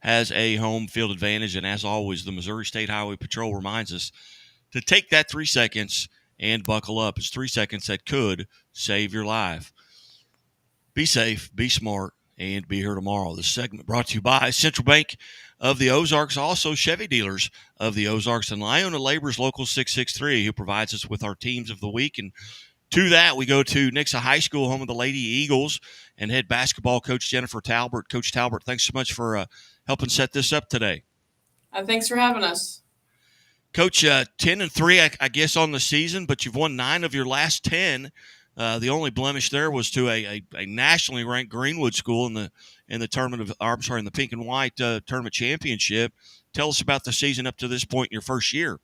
has a home field advantage. And as always, the Missouri State Highway Patrol reminds us to take that 3 seconds and buckle up. It's 3 seconds that could save your life. Be safe, be smart, and be here tomorrow. This segment brought to you by Central Bank of the Ozarks, also Chevy dealers of the Ozarks, and LiUNA Labor's Local 663, who provides us with our teams of the week. And to that, we go to Nixa High School, home of the Lady Eagles, and head basketball coach Jennifer Talbert. Coach Talbert, thanks so much for helping set this up today. Thanks for having us. Coach, 10-3, I guess, on the season, but you've won 9 of your last 10. The only blemish there was to a nationally ranked Greenwood school in the tournament in the pink and white tournament championship. Tell us about the season up to this point in your first year.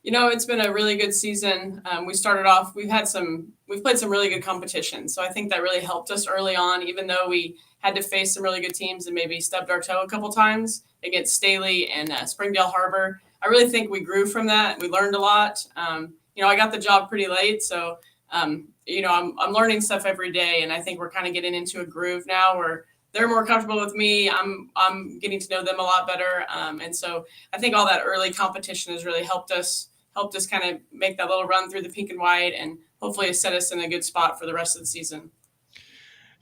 It's been a really good season. We started off, we've played some really good competition. So I think that really helped us early on, even though we had to face some really good teams and maybe stubbed our toe a couple times against Staley and Springdale Harbor. I really think we grew from that. We learned a lot. I got the job pretty late, so I'm learning stuff every day, and I think we're kind of getting into a groove now where they're more comfortable with me. I'm getting to know them a lot better, and so I think all that early competition has really helped us kind of make that little run through the pink and white, and hopefully set us in a good spot for the rest of the season.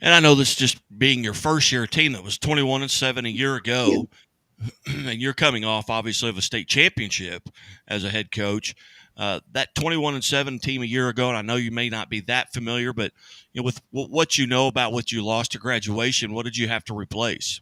And I know this just being your first year team that was 21-7 a year ago, and you're coming off obviously of a state championship as a head coach. That 21-7 team a year ago, and I know you may not be that familiar, but with what you know about what you lost to graduation, what did you have to replace?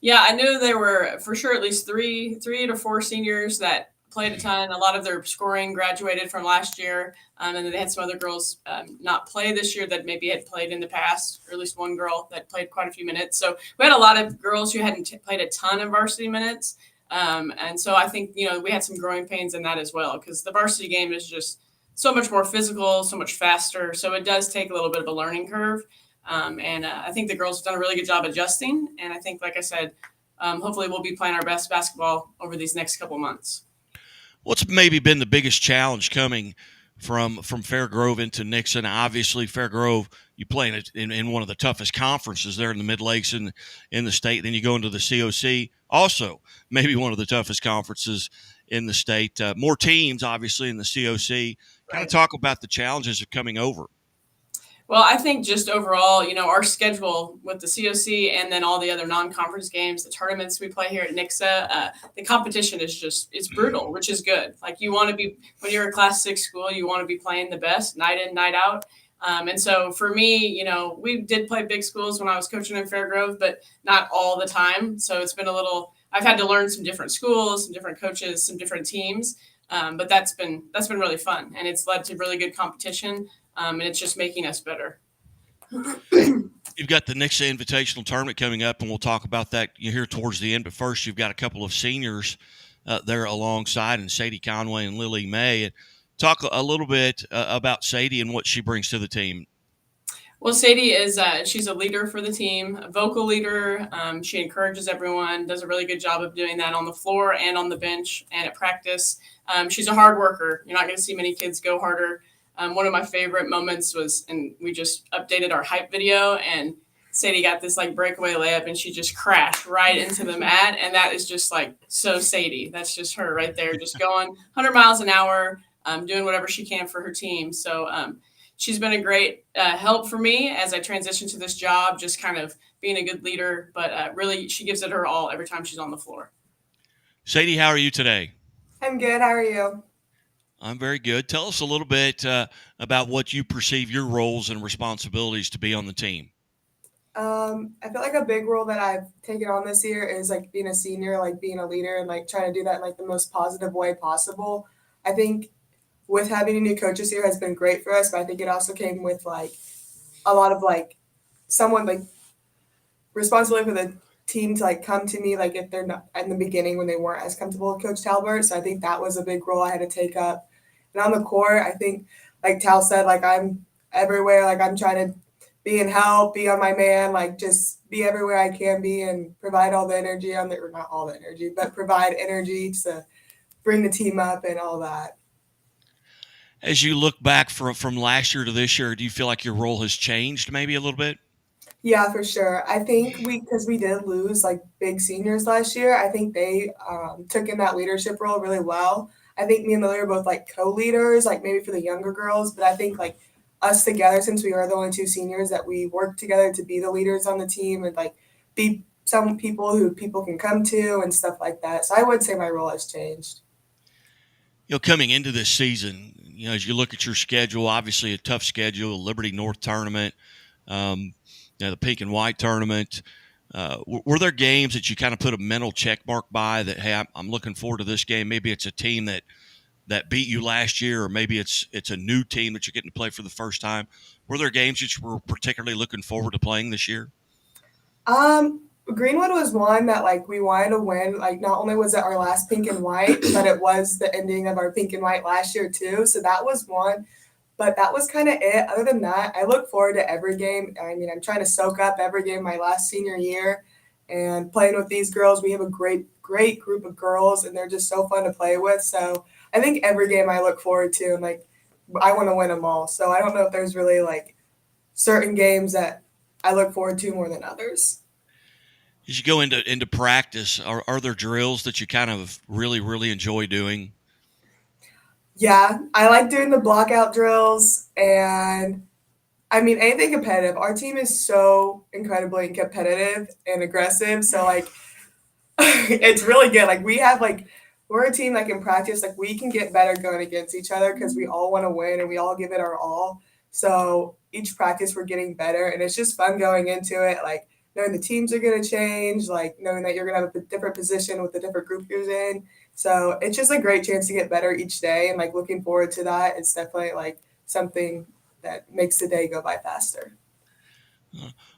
Yeah, I knew there were for sure at least three to four seniors that played a ton. A lot of their scoring graduated from last year, and then they had some other girls not play this year that maybe had played in the past, or at least one girl that played quite a few minutes. So we had a lot of girls who hadn't played a ton of varsity minutes. And so I think, we had some growing pains in that as well, because the varsity game is just so much more physical, so much faster. So it does take a little bit of a learning curve. And I think the girls have done a really good job adjusting. And I think, like I said, hopefully we'll be playing our best basketball over these next couple months. What's maybe been the biggest challenge coming from Fairgrove into Nixa? Now, obviously, Fairgrove, you play in one of the toughest conferences there in the Mid-Lakes in the state. Then you go into the COC, also maybe one of the toughest conferences in the state. More teams, obviously, in the COC. Kind of talk about the challenges of coming over. Well, I think just overall, our schedule with the COC and then all the other non-conference games, the tournaments we play here at Nixa, the competition is it's brutal, which is good. Like, you want to be, when you're a Class 6 school, you want to be playing the best night in, night out. And so for me, we did play big schools when I was coaching in Fairgrove, but not all the time. So it's been I've had to learn some different schools, some different coaches, some different teams. But that's been really fun, and it's led to really good competition. And it's just making us better. You've got the Nixa Invitational Tournament coming up, and we'll talk about that here towards the end. But first, you've got a couple of seniors there alongside, and Sadie Conway and Lily May. Talk a little bit about Sadie and what she brings to the team. Well, Sadie is she's a leader for the team, a vocal leader. She encourages everyone, does a really good job of doing that on the floor and on the bench and at practice. She's a hard worker. You're not going to see many kids go harder. One of my favorite moments was, and we just updated our hype video, and Sadie got this breakaway layup, and she just crashed right into the mat. And that is just so Sadie. That's just her right there, just going 100 miles an hour, doing whatever she can for her team. So she's been a great help for me as I transition to this job, just kind of being a good leader. But really, she gives it her all every time she's on the floor. Sadie, how are you today? I'm good. How are you? I'm very good. Tell us a little bit about what you perceive your roles and responsibilities to be on the team. I feel like a big role that I've taken on this year is being a senior, being a leader, and trying to do that in the most positive way possible. I think with having a new coach this year has been great for us, but I think it also came with a lot of someone responsibility for the team to come to me if they're not in the beginning when they weren't as comfortable with Coach Talbert. So I think that was a big role I had to take up. And on the court, I think Tal said, I'm everywhere. I'm trying to be in help, be on my man, just be everywhere I can be and provide all the energy or not all the energy, but provide energy to bring the team up and all that. As you look back from last year to this year, do you feel like your role has changed maybe a little bit? Yeah, for sure. I think because we did lose like big seniors last year, I think they took in that leadership role really well. I think me and Lily are both like co-leaders, like maybe for the younger girls, but I think like us together, since we are the only two seniors, that we work together to be the leaders on the team and like be some people who people can come to and stuff like that. So I would say my role has changed. Coming into this season, as you look at your schedule, obviously a tough schedule, Liberty North tournament, the pink and white tournament. Were there games that you kind of put a mental check mark by that, hey, I'm looking forward to this game? Maybe it's a team that beat you last year, or maybe it's a new team that you're getting to play for the first time. Were there games that you were particularly looking forward to playing this year? Greenwood was one that like we wanted to win. Like not only was it our last pink and white, but it was the ending of our pink and white last year too. So that was one. But that was kind of it. Other than that, I look forward to every game. I mean, I'm trying to soak up every game my last senior year and playing with these girls. We have a great group of girls, and they're just so fun to play with. So I think every game I look forward to, and like I want to win them all. So I don't know if there's really like certain games that I look forward to more than others. As you go into practice, are there drills that you kind of really enjoy doing? Yeah, I like doing the blockout drills and I mean anything competitive. Our team is so incredibly competitive and aggressive. So like it's really good. Like we have like we're a team that can practice. Like we can get better going against each other because we all want to win and we all give it our all. So each practice we're getting better, and it's just fun going into it. Like knowing the teams are going to change, like knowing that you're going to have a different position with the different group you're in. So it's just a great chance to get better each day, and like looking forward to that. It's definitely like something that makes the day go by faster.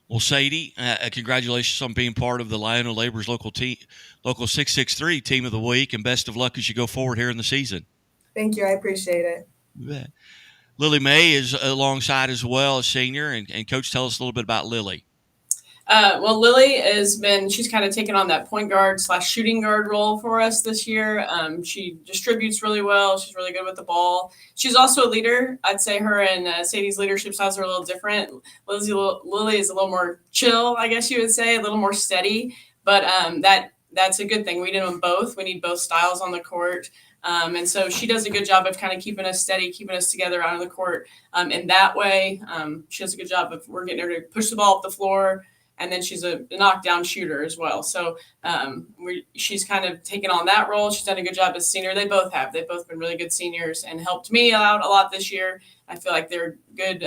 Well, Sadie, congratulations on being part of the LiUNA Labor's local 663 Team of the Week, and best of luck as you go forward here in the season. Thank you. I appreciate it. Yeah. Lily Mae is alongside as well, a senior, and Coach, tell us a little bit about Lily. Well, Lily she's kind of taken on that point guard / shooting guard role for us this year. She distributes really well. She's really good with the ball. She's also a leader. I'd say her and Sadie's leadership styles are a little different. Lily is a little more chill, I guess you would say, a little more steady, but that's a good thing. We need them both. We need both styles on the court. And so she does a good job of kind of keeping us steady, keeping us together out on the court. In that way, she does a good job of we're getting her to push the ball up the floor. And then she's a knockdown shooter as well. So she's kind of taken on that role. She's done a good job as a senior. They both have. They've both been really good seniors and helped me out a lot this year. I feel like they're good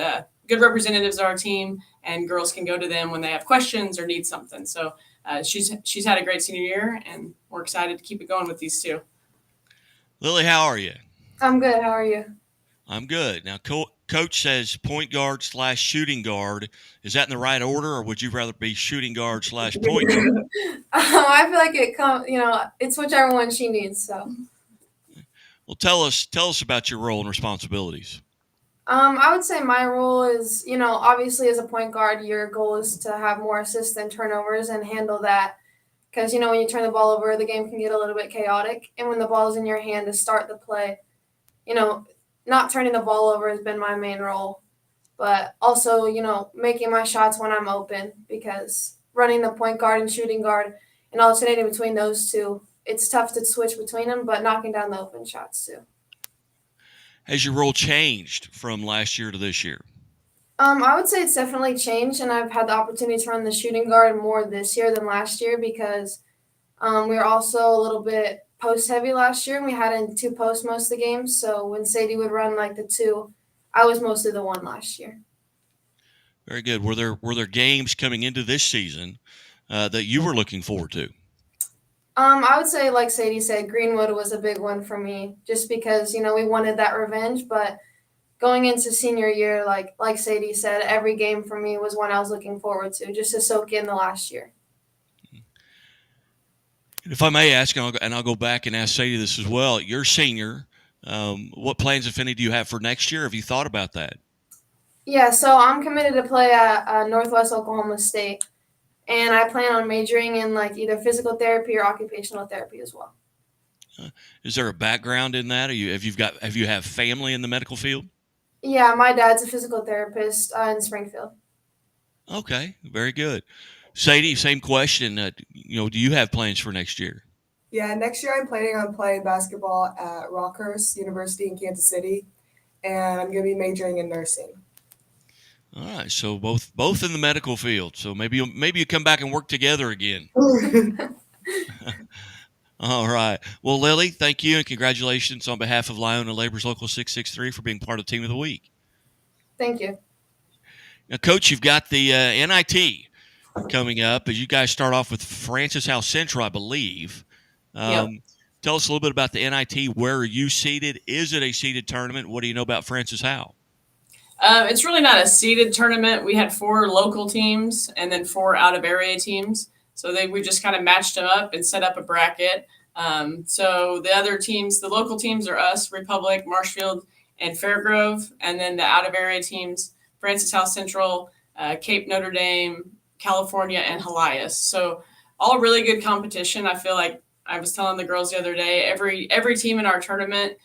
representatives of our team, and girls can go to them when they have questions or need something. So she's had a great senior year, and we're excited to keep it going with these two. Lily, how are you? I'm good. How are you? I'm good. Now, Coach says point guard / shooting guard. Is that in the right order, or would you rather be shooting guard / point guard? I feel like it's whichever one she needs. So, well, tell us about your role and responsibilities. I would say my role is, obviously as a point guard, your goal is to have more assists than turnovers and handle that. Because, when you turn the ball over, the game can get a little bit chaotic. And when the ball's in your hand to start the play, not turning the ball over has been my main role, but also, making my shots when I'm open, because running the point guard and shooting guard and alternating between those two, it's tough to switch between them, but knocking down the open shots too. Has your role changed from last year to this year? I would say it's definitely changed, and I've had the opportunity to run the shooting guard more this year than last year because we were also a little bit post heavy last year, and we had in two posts most of the games. So when Sadie would run like the two, I was mostly the one last year. Very good. Were there games coming into this season that you were looking forward to? I would say, like Sadie said, Greenwood was a big one for me, just because we wanted that revenge. But going into senior year, like Sadie said, every game for me was one I was looking forward to, just to soak in the last year. If I may ask, and I'll go back and ask Sadie this as well, you're senior. What plans, if any, do you have for next year? Have you thought about that? Yeah, so I'm committed to play at Northwest Oklahoma State, and I plan on majoring in either physical therapy or occupational therapy as well. Is there a background in that? Have you have family in the medical field? Yeah, my dad's a physical therapist in Springfield. Okay, very good. Sadie, same question. Do you have plans for next year? Yeah, next year I'm planning on playing basketball at Rockhurst University in Kansas City, and I'm going to be majoring in nursing. All right, so both in the medical field. So maybe you come back and work together again. All right. Well, Lily, thank you and congratulations on behalf of LiUNA Labor's Local 663 for being part of Team of the Week. Thank you. Now, Coach, you've got the NIT coming up as you guys start off with Francis House Central, I believe. Yep. Tell us a little bit about the NIT. Where are you seated? Is it a seeded tournament? What do you know about Francis Howe? It's really not a seeded tournament. We had 4 local teams and then 4 out-of-area teams. So we just kind of matched them up and set up a bracket. So the other teams, the local teams are us, Republic, Marshfield, and Fairgrove. And then the out-of-area teams, Francis House Central, Cape Notre Dame, California, and Helias. So all really good competition. I feel like I was telling the girls the other day, every team in our tournament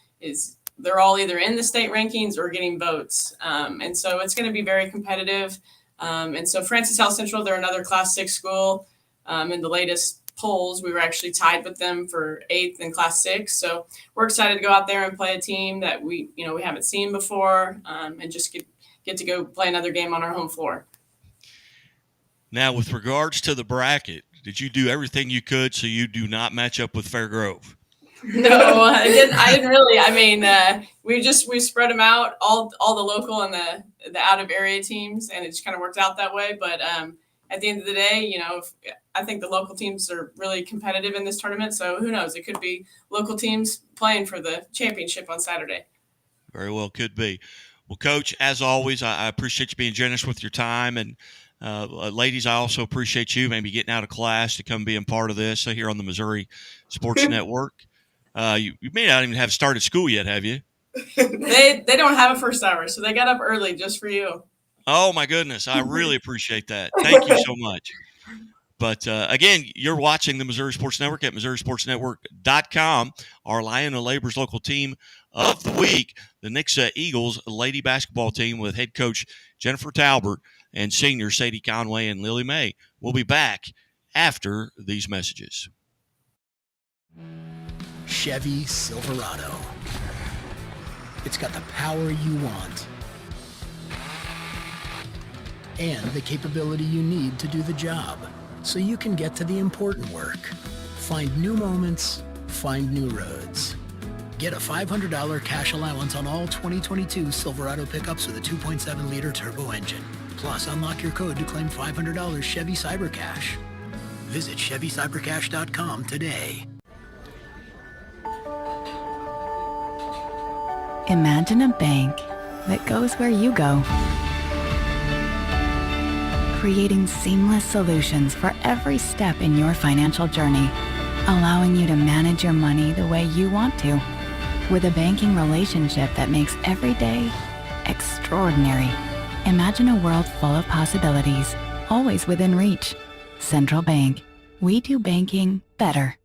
they're all either in the state rankings or getting votes. And so it's going to be very competitive. And so Francis House Central, they're another Class 6 school. In the latest polls, we were actually tied with them for 8th in Class 6. So we're excited to go out there and play a team that we haven't seen before, and just get to go play another game on our home floor. Now, with regards to the bracket, did you do everything you could so you do not match up with Fairgrove? No, I didn't really. I mean, we spread them out, all the local and the out of area teams, and it just kind of worked out that way. But at the end of the day, I think the local teams are really competitive in this tournament. So who knows? It could be local teams playing for the championship on Saturday. Very well could be. Well, Coach, as always, I appreciate you being generous with your time. And ladies, I also appreciate you maybe getting out of class to come being part of this here on the Missouri Sports Network. You may not even have started school yet, have you? They don't have a first hour, so they got up early just for you. Oh, my goodness. I really appreciate that. Thank you so much. But, again, you're watching the Missouri Sports Network at MissouriSportsNetwork.com. Our LiUNA Labor's Local Team of the Week, the Nixa Eagles lady basketball team with head coach Jennifer Talbert and senior Sadie Conway and Lily May. We'll be back after these messages. Chevy Silverado. It's got the power you want and the capability you need to do the job, so you can get to the important work. Find new moments, find new roads. Get a $500 cash allowance on all 2022 Silverado pickups with a 2.7-liter turbo engine. Plus, unlock your code to claim $500 Chevy CyberCash. Visit ChevyCyberCash.com today. Imagine a bank that goes where you go, creating seamless solutions for every step in your financial journey, allowing you to manage your money the way you want to, with a banking relationship that makes every day extraordinary. Imagine a world full of possibilities, always within reach. Central Bank. We do banking better.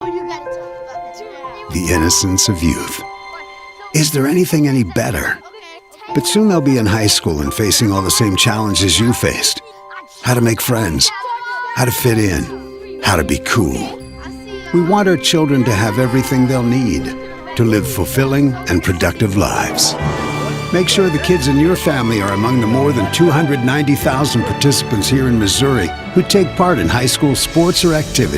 The innocence of youth. Is there anything any better? But soon they'll be in high school and facing all the same challenges you faced. How to make friends, how to fit in, how to be cool. We want our children to have everything they'll need to live fulfilling and productive lives. Make sure the kids in your family are among the more than 290,000 participants here in Missouri who take part in high school sports or activities.